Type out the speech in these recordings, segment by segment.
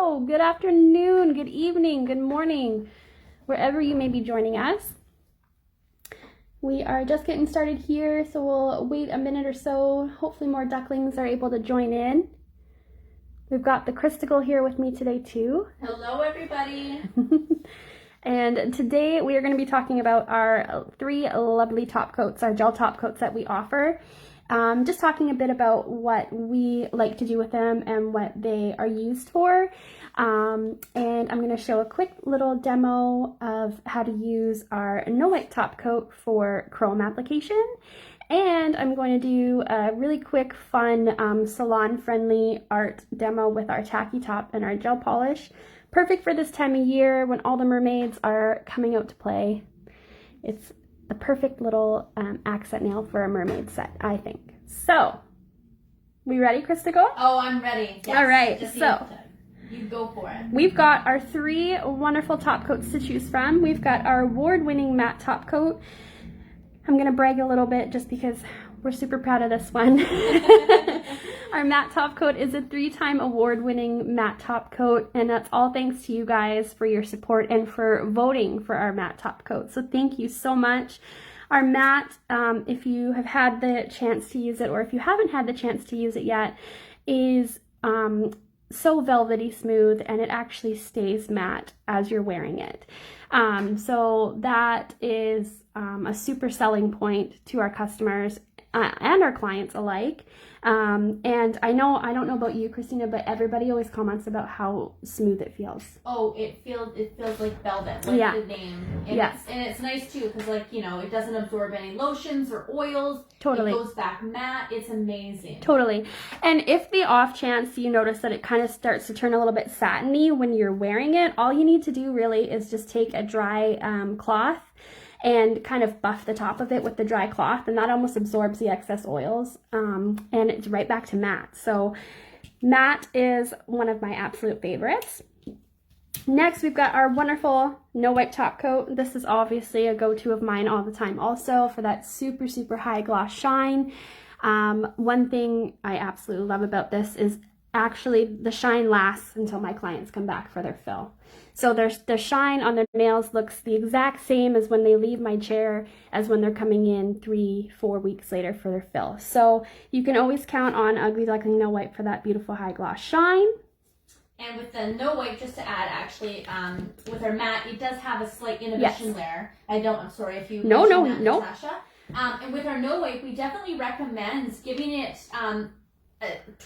Hello, good afternoon, good evening, good morning, wherever you may be joining us. We are just getting started here, so we'll wait a minute or so. Hopefully more ducklings are able to join in. We've got the Christicle here with me today too. Hello everybody. And today we are going to be talking about our 3 lovely top coats, our gel top coats that we offer. Just talking a bit about what we like to do with them and what they are used for. And I'm going to show a quick little demo of how to use our no wipe top coat for chrome application. And I'm going to do a really quick, fun, salon-friendly art demo with our tacky top and our gel polish. Perfect for this time of year when all the mermaids are coming out to play. It's the perfect little accent nail for a mermaid set, I think. So, we ready, Christicle? Oh, I'm ready. Yes. All right, Just so you go for it. We've got our 3 wonderful top coats to choose from. We've got our award-winning matte top coat. I'm going to brag a little bit just because we're super proud of this one. Our matte top coat is a 3-time award-winning matte top coat, and that's all thanks to you guys for your support and for voting for our matte top coat. So thank you so much. Our matte, if you have had the chance to use it, or if you haven't had the chance to use it yet, is so velvety smooth, and it actually stays matte as you're wearing it. So that is a super selling point to our customers and our clients alike. And I don't know about you, Christina, but everybody always comments about how smooth it feels. Oh, it feels like velvet, like the name. And yes. It's nice too, because it doesn't absorb any lotions or oils. Totally. It goes back matte. It's amazing. Totally. And if the off chance you notice that it kind of starts to turn a little bit satiny when you're wearing it, all you need to do really is just take a dry cloth and kind of buff the top of it with the dry cloth, and that almost absorbs the excess oils, and it's right back to matte. So matte is one of my absolute favorites. Next, we've got our wonderful no wipe top coat. This is obviously a go-to of mine all the time also for that super, super high gloss shine. One thing I absolutely love about this is actually the shine lasts until my clients come back for their fill. So the shine on their nails looks the exact same as when they leave my chair as when they're coming in 3-4 weeks later for their fill. So you can always count on Ugly Duckling No Wipe for that beautiful high gloss shine. And with the no wipe, just to add, actually, with our matte, it does have a slight inhibition layer. I'm sorry if you mentioned that, Natasha. And with our no wipe, we definitely recommend giving it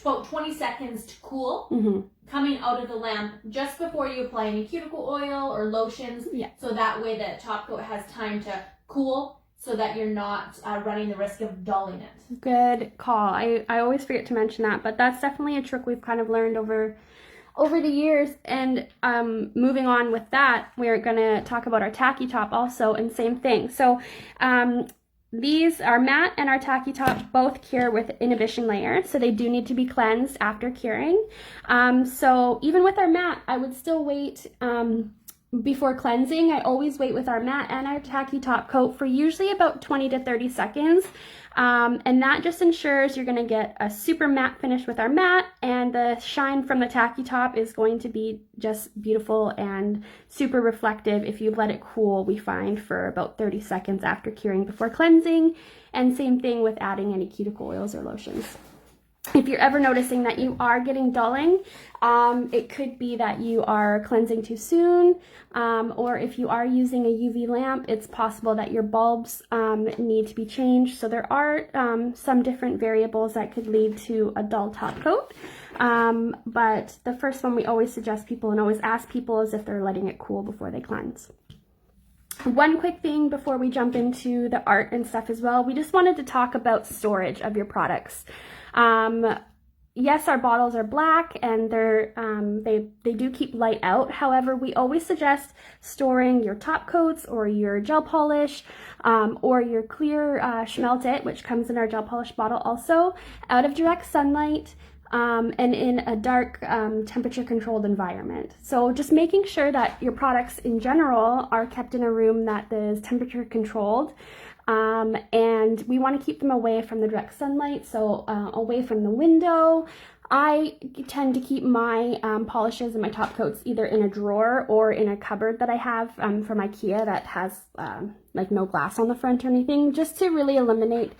about 20 seconds to cool, coming out of the lamp just before you apply any cuticle oil or lotions. Yeah. So that way the top coat has time to cool, so that you're not running the risk of dulling it. Good call. I always forget to mention that, but that's definitely a trick we've kind of learned over the years. And moving on with that, we're going to talk about our tacky top also, and same thing. So these, our matte and our tacky top, both cure with inhibition layers, so they do need to be cleansed after curing. So even with our matte, I would still wait before cleansing. I always wait with our matte and our tacky top coat for usually about 20 to 30 seconds. And that just ensures you're going to get a super matte finish with our matte, and the shine from the tacky top is going to be just beautiful and super reflective if you let it cool, we find, for about 30 seconds after curing before cleansing. And same thing with adding any cuticle oils or lotions. If you're ever noticing that you are getting dulling, it could be that you are cleansing too soon, or if you are using a UV lamp, it's possible that your bulbs need to be changed. So there are some different variables that could lead to a dull top coat. But the first one we always suggest people and always ask people is if they're letting it cool before they cleanse. One quick thing before we jump into the art and stuff as well, we just wanted to talk about storage of your products. Yes, our bottles are black and they do keep light out. However, we always suggest storing your top coats or your gel polish or your clear Schmelt It, which comes in our gel polish bottle also, out of direct sunlight. And in a dark temperature controlled environment. So just making sure that your products in general are kept in a room that is temperature controlled and we want to keep them away from the direct sunlight, so away from the window. I tend to keep my polishes and my top coats either in a drawer or in a cupboard that I have from IKEA that has like no glass on the front or anything, just to really eliminate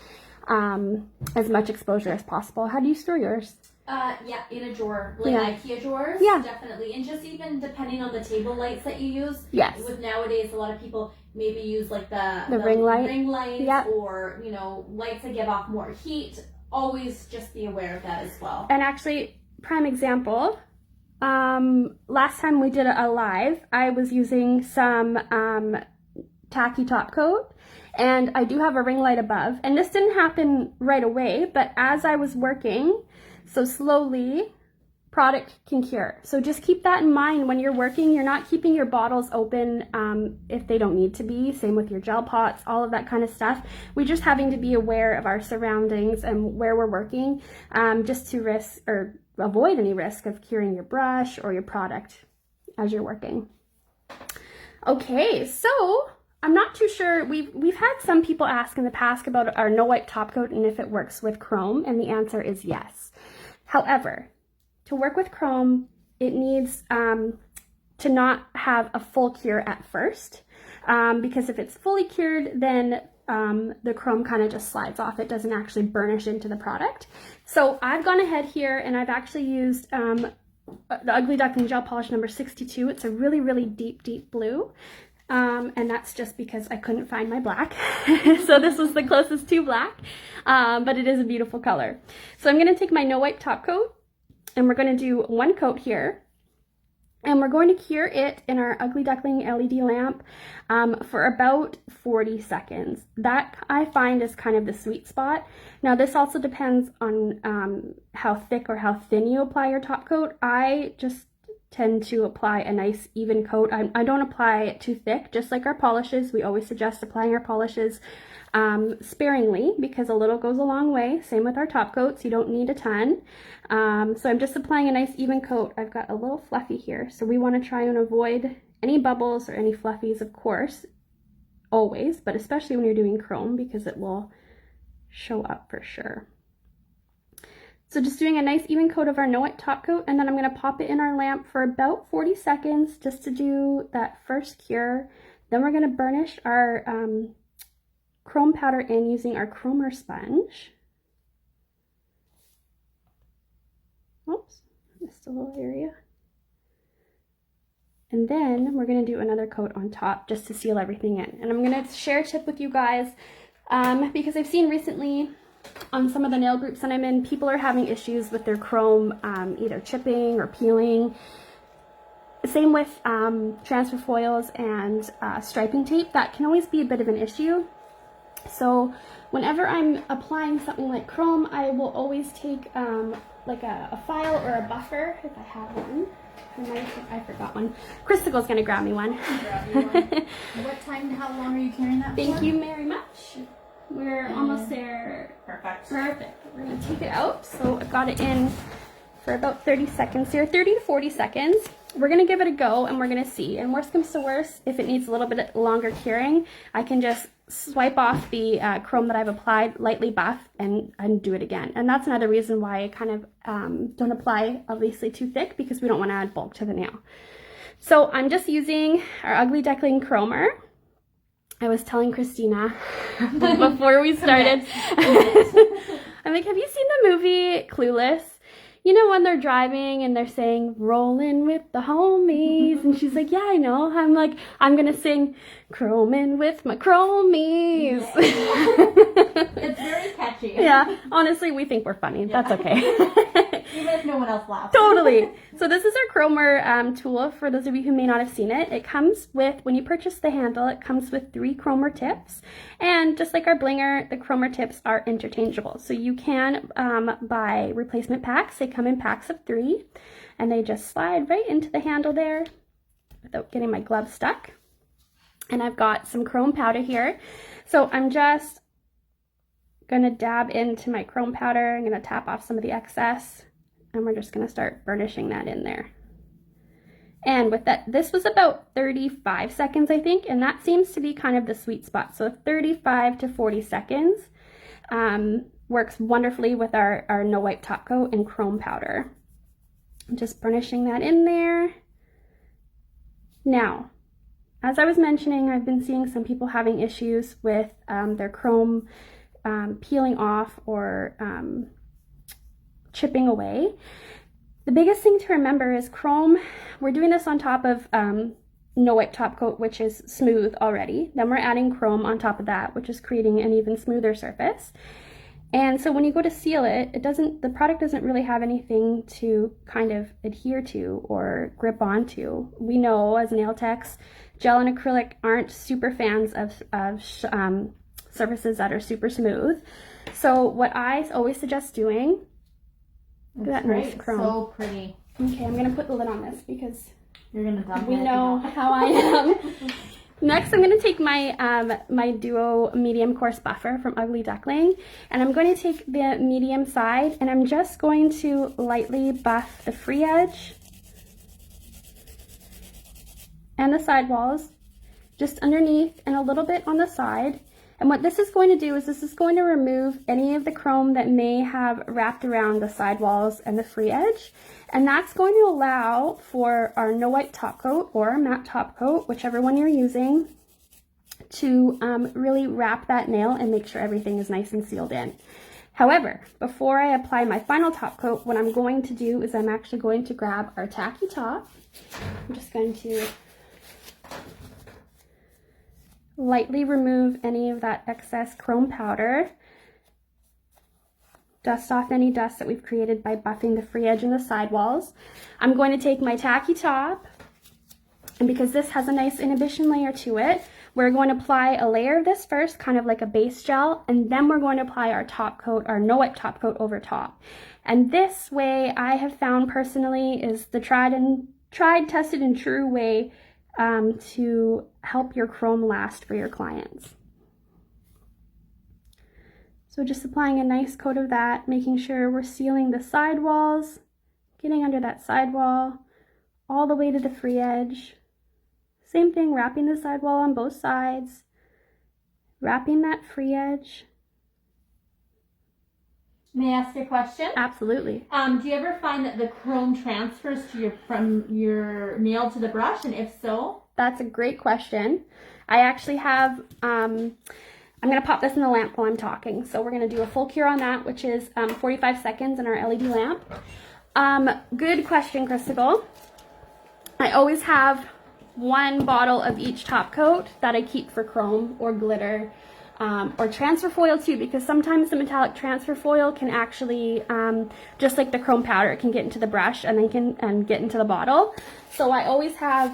as much exposure as possible. How do you store yours? Yeah, in a drawer, like IKEA drawers. Yeah, definitely, and just even depending on the table lights that you use. Yes. With nowadays, a lot of people maybe use like the ring lights, or lights that give off more heat. Always just be aware of that as well. And actually, prime example. Last time we did a live, I was using some Tacky top coat, and I do have a ring light above, and this didn't happen right away, but as I was working, so slowly, product can cure. So just keep that in mind when you're working. You're not keeping your bottles open if they don't need to be. Same with your gel pots, all of that kind of stuff. We're just having to be aware of our surroundings and where we're working, just to risk or avoid any risk of curing your brush or your product as you're working. Okay, so I'm not too sure. We've had some people ask in the past about our no wipe top coat and if it works with chrome, and the answer is yes. However, to work with chrome, it needs to not have a full cure at first, because if it's fully cured, then the chrome kind of just slides off. It doesn't actually burnish into the product. So I've gone ahead here and I've actually used the Ugly Duckling Gel Polish number 62. It's a really, really deep, deep blue. And that's just because I couldn't find my black. So this was the closest to black, but it is a beautiful color. So I'm going to take my no wipe top coat, and we're going to do one coat here, and we're going to cure it in our Ugly Duckling LED lamp for about 40 seconds. That I find is kind of the sweet spot. Now this also depends on how thick or how thin you apply your top coat. I just tend to apply a nice even coat. I don't apply it too thick, just like our polishes. We always suggest applying our polishes sparingly because a little goes a long way. Same with our top coats, you don't need a ton. So I'm just applying a nice even coat. I've got a little fluffy here, so we want to try and avoid any bubbles or any fluffies, of course, always, but especially when you're doing chrome because it will show up for sure. So just doing a nice even coat of our no wipe top coat, and then I'm going to pop it in our lamp for about 40 seconds just to do that first cure. Then we're going to burnish our chrome powder in using our chromer sponge. Oops, missed a little area. And then we're going to do another coat on top just to seal everything in. And I'm going to share a tip with you guys because I've seen recently on some of the nail groups that I'm in, people are having issues with their chrome either chipping or peeling. Same with transfer foils and striping tape. That can always be a bit of an issue. So whenever I'm applying something like chrome, I will always take like a file or a buffer if I have one. I forgot one. Crystal's gonna grab me one. What time, how long are you carrying that for? Thank you very much. We're almost there. Perfect. Perfect. We're going to take it out. So I've got it in for about 30 seconds here, 30 to 40 seconds. We're going to give it a go and we're going to see. And worst comes to worst, if it needs a little bit longer curing, I can just swipe off the chrome that I've applied, lightly buff, and do it again. And that's another reason why I kind of don't apply obviously too thick, because we don't want to add bulk to the nail. So I'm just using our Ugly Duckling chromer. I was telling Christina before we started, I'm like, have you seen the movie Clueless? You know when they're driving and they're saying, rolling with the homies, and she's like, yeah, I know. I'm like, I'm going to sing, chroming with my chromies. It's very catchy. Yeah, honestly, we think we're funny. Yeah. That's okay. Even if no one else laughs. Totally. So this is our chromer tool, for those of you who may not have seen it. It comes with, when you purchase the handle, it comes with 3 chromer tips. And just like our blinger, the chromer tips are interchangeable. So you can buy replacement packs. They come in packs of 3, and they just slide right into the handle there without getting my glove stuck. And I've got some chrome powder here. So I'm just going to dab into my chrome powder. I'm going to tap off some of the excess, and we're just going to start burnishing that in there. And with that, this was about 35 seconds, I think, and that seems to be kind of the sweet spot. So 35 to 40 seconds works wonderfully with our no wipe top coat and chrome powder. I'm just burnishing that in there. Now, as I was mentioning, I've been seeing some people having issues with their chrome peeling off or chipping away. The biggest thing to remember is chrome, we're doing this on top of no wipe top coat, which is smooth already. Then we're adding chrome on top of that, which is creating an even smoother surface. And so when you go to seal it, the product doesn't really have anything to kind of adhere to or grip onto. We know as nail techs, gel and acrylic aren't super fans of surfaces that are super smooth. So what I always suggest doing, look at that nice chrome. So pretty. Okay, I'm gonna put the lid on this because you're gonna dump we know how I am. Next, I'm going to take my my Duo medium coarse buffer from Ugly Duckling, and I'm going to take the medium side, and I'm just going to lightly buff the free edge and the side walls, just underneath and a little bit on the side. And what this is going to do is this is going to remove any of the chrome that may have wrapped around the side walls and the free edge. And that's going to allow for our no wipe top coat or matte top coat, whichever one you're using, to really wrap that nail and make sure everything is nice and sealed in. However, before I apply my final top coat, what I'm going to do is I'm actually going to grab our tacky top. I'm just going to lightly remove any of that excess chrome powder, dust off any dust that we've created by buffing the free edge and the side walls. I'm going to take my tacky top, and because this has a nice inhibition layer to it, we're going to apply a layer of this first, kind of like a base gel, and then we're going to apply our top coat, our no wipe top coat over top. And this way, I have found personally, is the tried, tested, and true way to help your chrome last for your clients. So just applying a nice coat of that, making sure we're sealing the side walls, getting under that side wall, all the way to the free edge. Same thing, wrapping the side wall on both sides, wrapping that free edge. May I ask you a question? Absolutely. Do you ever find that the chrome transfers to from your nail to the brush, and if so? That's a great question. I actually have, I'm going to pop this in the lamp while I'm talking. So we're going to do a full cure on that, which is 45 seconds in our LED lamp. Good question, Christabel. I always have one bottle of each top coat that I keep for chrome or glitter. Or transfer foil too, because sometimes the metallic transfer foil can actually, just like the chrome powder, it can get into the brush and then get into the bottle. So I always have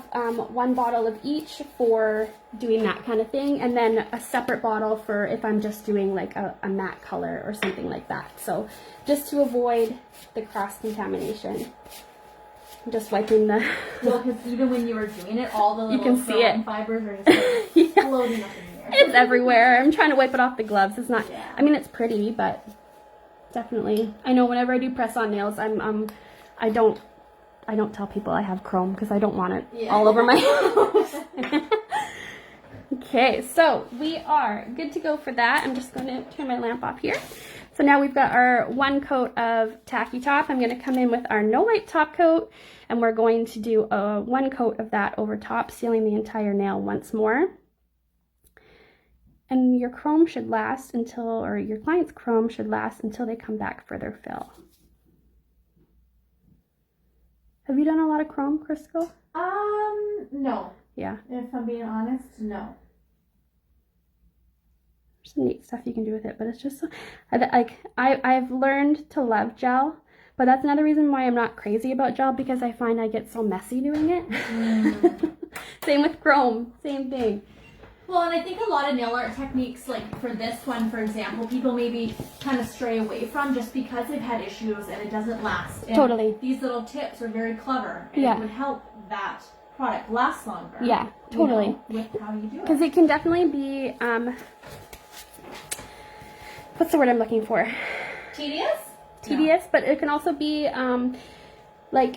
one bottle of each for doing that kind of thing, and then a separate bottle for if I'm just doing like a matte color or something like that. So just to avoid the cross-contamination. I'm just wiping the... Well, because even when you were doing it, all the little you can see it. Fibers are just like floating up in the air. It's everywhere. I'm trying to wipe it off the gloves. It's not, yeah. I mean, it's pretty, but definitely. I know whenever I do press on nails, I don't tell people I have chrome because I don't want it all over my house. Okay, so we are good to go for that. I'm just going to turn my lamp off here. So now we've got our one coat of tacky top. I'm going to come in with our no wipe top coat, and we're going to do a one coat of that over top, sealing the entire nail once more. And your chrome should last until, or your client's chrome should last until they come back for their fill. Have you done a lot of chrome, Crisco? No. Yeah. If I'm being honest, no. There's some neat stuff you can do with it, but it's just so, like, I've learned to love gel, but that's another reason why I'm not crazy about gel, because I find I get so messy doing it. Same with chrome, same thing. Well, and I think a lot of nail art techniques, like for this one, for example, people maybe kind of stray away from just because they've had issues and it doesn't last. And totally. These little tips are very clever, and yeah. it would help that product last longer. Yeah, totally. You know, with how you do it. Because it can definitely be, what's the word I'm looking for? Tedious? Tedious, no. But it can also be, like,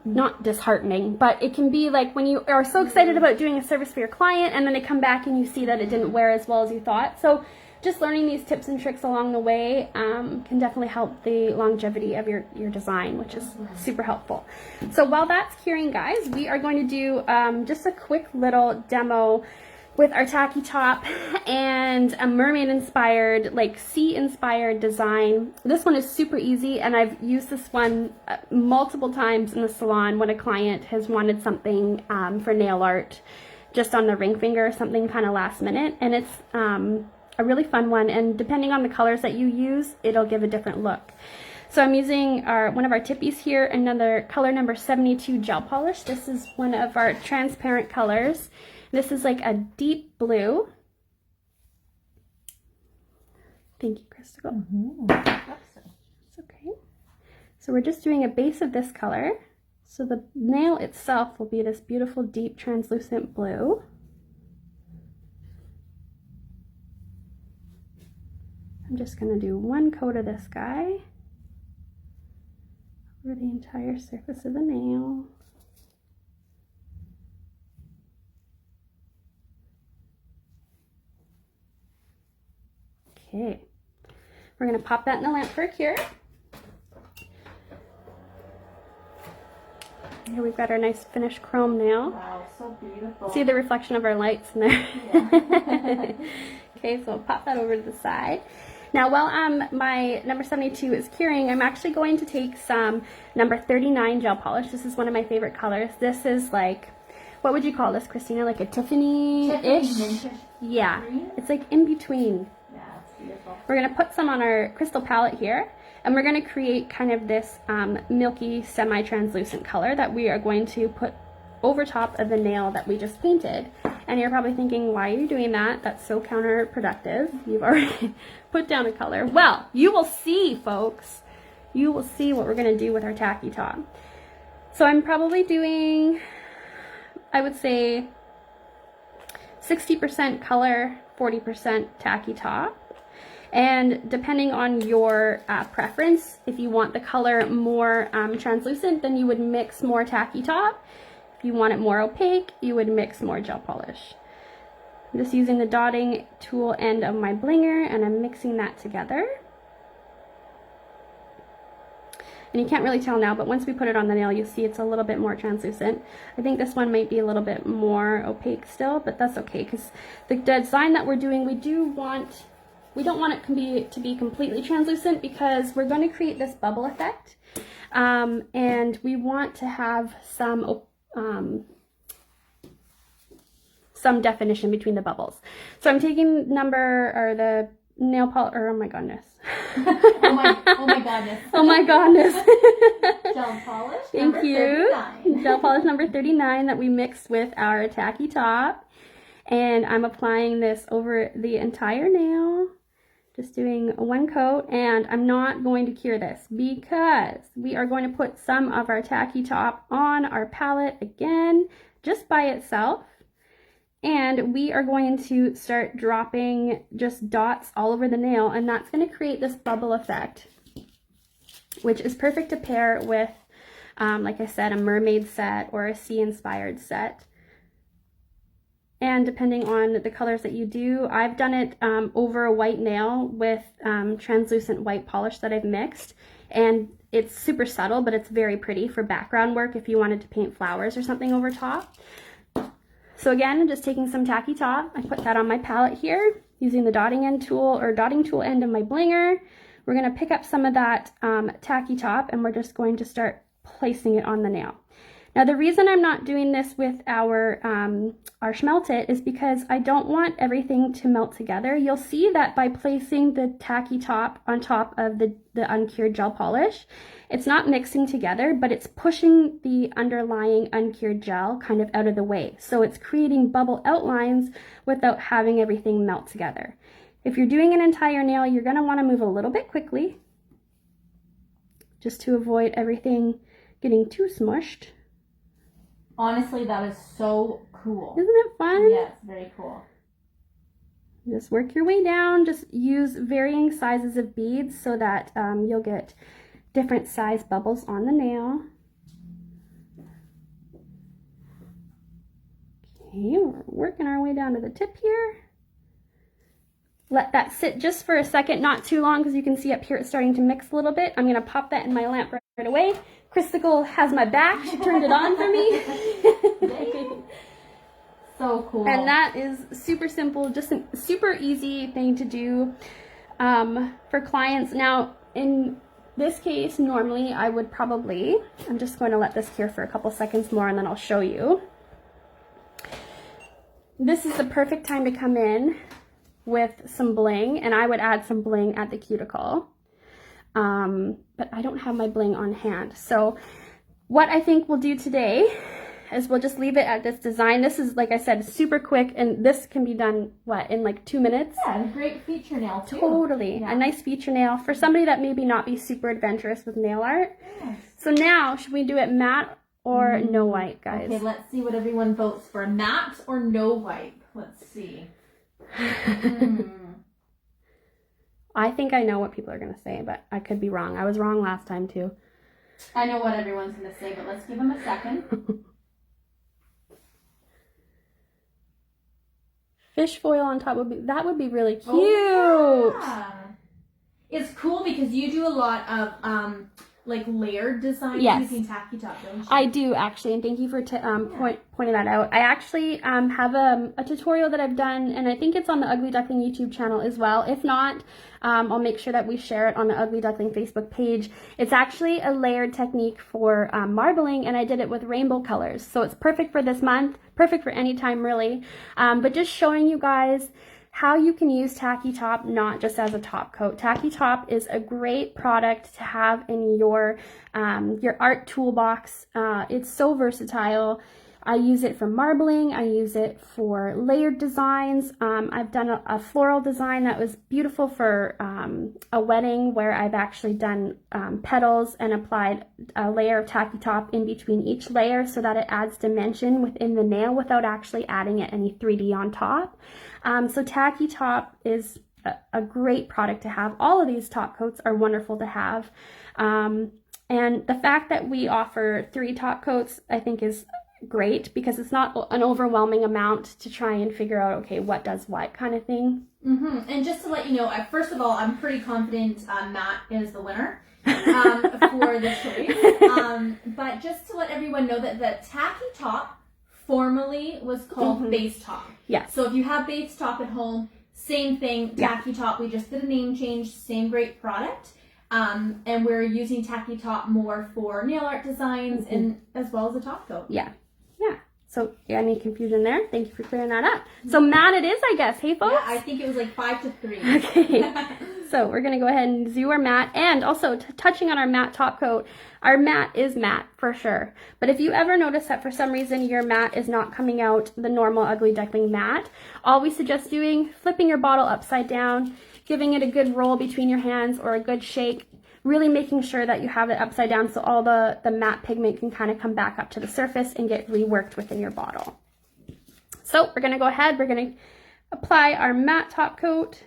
not disheartening, but it can be like when you are so excited about doing a service for your client and then they come back and you see that it didn't wear as well as you thought. So just learning these tips and tricks along the way can definitely help the longevity of your design, which is super helpful. So while that's curing, guys, we are going to do just a quick little demo with our tacky top and a mermaid inspired, like sea inspired design. This one is super easy, and I've used this one multiple times in the salon when a client has wanted something for nail art, just on the ring finger, something kind of last minute, and it's a really fun one, and depending on the colors that you use, it'll give a different look. So I'm using one of our tippies here, another color number 72 gel polish. This is one of our transparent colors. This is like a deep blue. Thank you, Crystal. It's okay. So we're just doing a base of this color. So the nail itself will be this beautiful, deep, translucent blue. I'm just going to do one coat of this guy over the entire surface of the nail. Okay, we're going to pop that in the lamp for a cure. Here we've got our nice finished chrome nail. Wow, so beautiful. See the reflection of our lights in there? Yeah. Okay, so I'll pop that over to the side. Now, while my number 72 is curing, I'm actually going to take some number 39 gel polish. This is one of my favorite colors. This is like, what would you call this, Christina? Like a Tiffany-ish? Yeah, it's like in between. Yeah, it's beautiful. We're going to put some on our crystal palette here, and we're going to create kind of this milky, semi-translucent color that we are going to put over top of the nail that we just painted. And you're probably thinking, why are you doing that? That's so counterproductive. You've already put down a color. Well, you will see, folks. You will see what we're going to do with our tacky top. So I'm probably doing, I would say, 60% color, 40% tacky top. And depending on your preference, if you want the color more translucent, then you would mix more tacky top. If you want it more opaque, you would mix more gel polish. I'm just using the dotting tool end of my blinger, and I'm mixing that together. And you can't really tell now, but once we put it on the nail, you'll see it's a little bit more translucent. I think this one might be a little bit more opaque still, but that's okay, because the design that we're doing, we don't want it to be completely translucent, because we're going to create this bubble effect, and we want to have some definition between the bubbles. So I'm taking the nail polish, or oh my goodness. oh my goodness. Oh my goodness. Gel polish. Thank you. 39. Gel polish number 39 that we mixed with our tacky top, and I'm applying this over the entire nail. Just doing one coat, and I'm not going to cure this because we are going to put some of our tacky top on our palette again, just by itself. And we are going to start dropping just dots all over the nail, and that's going to create this bubble effect, which is perfect to pair with, like I said, a mermaid set or a sea-inspired set. And depending on the colors that you do, I've done it over a white nail with translucent white polish that I've mixed. And it's super subtle, but it's very pretty for background work if you wanted to paint flowers or something over top. So again, I'm just taking some tacky top. I put that on my palette here using the dotting tool end of my blinger. We're going to pick up some of that tacky top, and we're just going to start placing it on the nail. Now, the reason I'm not doing this with our Schmeltit is because I don't want everything to melt together. You'll see that by placing the tacky top on top of the uncured gel polish, it's not mixing together, but it's pushing the underlying uncured gel kind of out of the way. So it's creating bubble outlines without having everything melt together. If you're doing an entire nail, you're going to want to move a little bit quickly, just to avoid everything getting too smushed. Honestly, that is so cool. Isn't it fun? Yes, very cool. Just work your way down. Just use varying sizes of beads so that you'll get different size bubbles on the nail. Okay, we're working our way down to the tip here. Let that sit just for a second, not too long, because you can see up here it's starting to mix a little bit. I'm gonna pop that in my lamp right away. Christical has my back. She turned it on for me. So cool. And that is super simple, just a super easy thing to do for clients. Now, in this case, normally I would probably, I'm just going to let this cure for a couple seconds more and then I'll show you. This is the perfect time to come in with some bling, and I would add some bling at the cuticle. But I don't have my bling on hand. So what I think we'll do today is we'll just leave it at this design. This is, like I said, super quick, and this can be done, what, in like 2 minutes? Yeah, a great feature nail too. Totally. Yeah. A nice feature nail for somebody that maybe not be super adventurous with nail art. Yes. So now, should we do it matte or no wipe, guys? Okay, let's see what everyone votes for. Matte or no wipe? Let's see. I think I know what people are going to say, but I could be wrong. I was wrong last time too. I know what everyone's going to say, but let's give them a second. Fish foil on top would be really cute. Oh, yeah. It's cool because you do a lot of like layered designs using Tacky Top, don't you? I do actually, and thank you for pointing that out. I actually have a tutorial that I've done, and I think it's on the Ugly Duckling YouTube channel as well. If not, I'll make sure that we share it on the Ugly Duckling Facebook page. It's actually a layered technique for marbling, and I did it with rainbow colors. So it's perfect for this month, perfect for any time really. But just showing you guys how you can use Tacky Top not just as a top coat. Tacky Top is a great product to have in your art toolbox. It's so versatile. I use it for marbling. I use it for layered designs. I've done a floral design that was beautiful for a wedding where I've actually done petals and applied a layer of Tacky Top in between each layer so that it adds dimension within the nail without actually adding it any 3D on top. So Tacky Top is a great product to have. All of these top coats are wonderful to have. And the fact that we offer 3 top coats, I think, is great because it's not an overwhelming amount to try and figure out, okay, what does what kind of thing. And just to let you know, first of all, I'm pretty confident Matt is the winner for the choice. But just to let everyone know that the Tacky Top formerly was called Base Top. Yeah. So if you have Base Top at home, same thing, Tacky Top. We just did a name change, same great product. And we're using Tacky Top more for nail art designs and as well as a top coat. Yeah. So any confusion there? Thank you for clearing that up. So matte it is, I guess. Hey, folks? Yeah, I think it was like 5-3. Okay. So we're going to go ahead and do our matte. And also, touching on our matte top coat, our matte is matte for sure. But if you ever notice that for some reason your matte is not coming out the normal Ugly Duckling matte, all we suggest doing, flipping your bottle upside down, giving it a good roll between your hands or a good shake, really making sure that you have it upside down so all the matte pigment can kind of come back up to the surface and get reworked within your bottle. So we're going to go ahead, we're going to apply our matte top coat.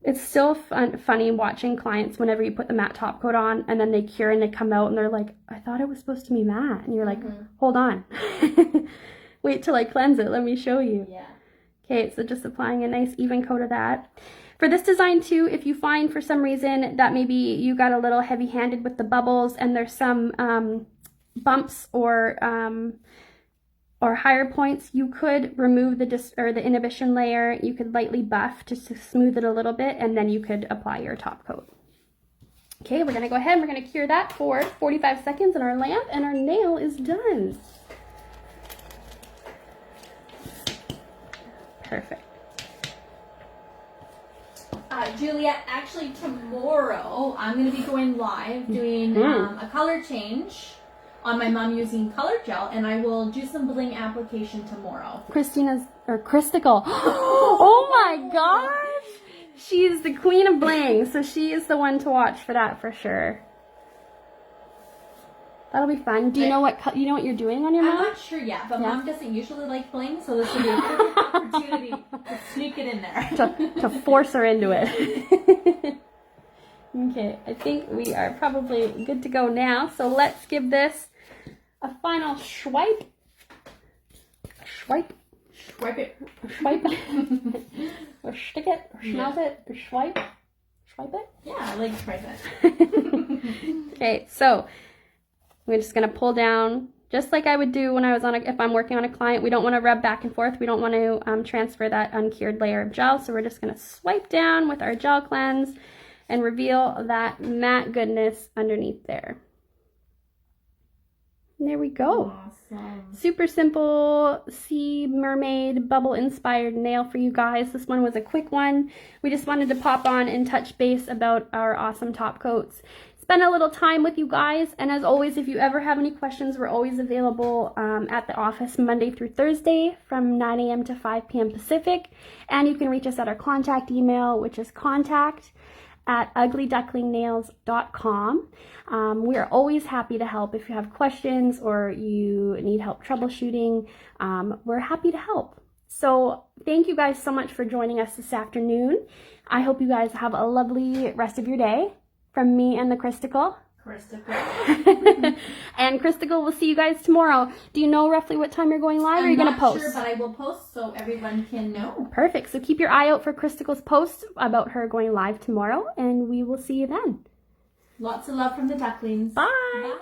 It's still funny watching clients whenever you put the matte top coat on and then they cure and they come out and they're like, I thought it was supposed to be matte. And you're like, hold on. Wait till I cleanse it. Let me show you. Yeah. Okay, so just applying a nice even coat of that. For this design too, if you find for some reason that maybe you got a little heavy-handed with the bubbles and there's some bumps or higher points, you could remove the inhibition layer. You could lightly buff just to smooth it a little bit, and then you could apply your top coat. Okay, we're gonna go ahead and we're gonna cure that for 45 seconds in our lamp, and our nail is done. Perfect. Juliet, actually tomorrow I'm going to be going live doing a color change on my mom using color gel, and I will do some bling application tomorrow. Christical. Oh my gosh! She's the queen of bling, so she is the one to watch for that for sure. That'll be fun. Do you know what you're doing on your mom? I'm not sure yet, but Mom doesn't usually like bling, so this will be a perfect opportunity to sneak it in there. to force her into it. Okay, I think we are probably good to go now. So let's give this a final swipe. swipe. Swipe it. Swipe it. Or stick it. Or snap it. Or swipe. Swipe it? Yeah, I like swipe it. Okay, so we're just going to pull down just like I would do when I was if I'm working on a client. We don't want to rub back and forth. We don't want to transfer that uncured layer of gel. So we're just going to swipe down with our gel cleanse and reveal that matte goodness underneath there. And there we go. Awesome. Super simple sea mermaid bubble inspired nail for you guys. This one was a quick one. We just wanted to pop on and touch base about our awesome top coats. Spend a little time with you guys, and as always, if you ever have any questions, we're always available at the office Monday through Thursday from 9 a.m. to 5 p.m. Pacific, and you can reach us at our contact email, which is contact@uglyducklingnails.com. We are always happy to help. If you have questions or you need help troubleshooting, we're happy to help. So thank you guys so much for joining us this afternoon. I hope you guys have a lovely rest of your day. From me and the Christicle. And Christicle, we'll see you guys tomorrow. Do you know roughly what time you're going live, or are you going to post? I'm not sure, but I will post so everyone can know. Perfect. So keep your eye out for Christicle's post about her going live tomorrow, and we will see you then. Lots of love from the ducklings. Bye. Bye.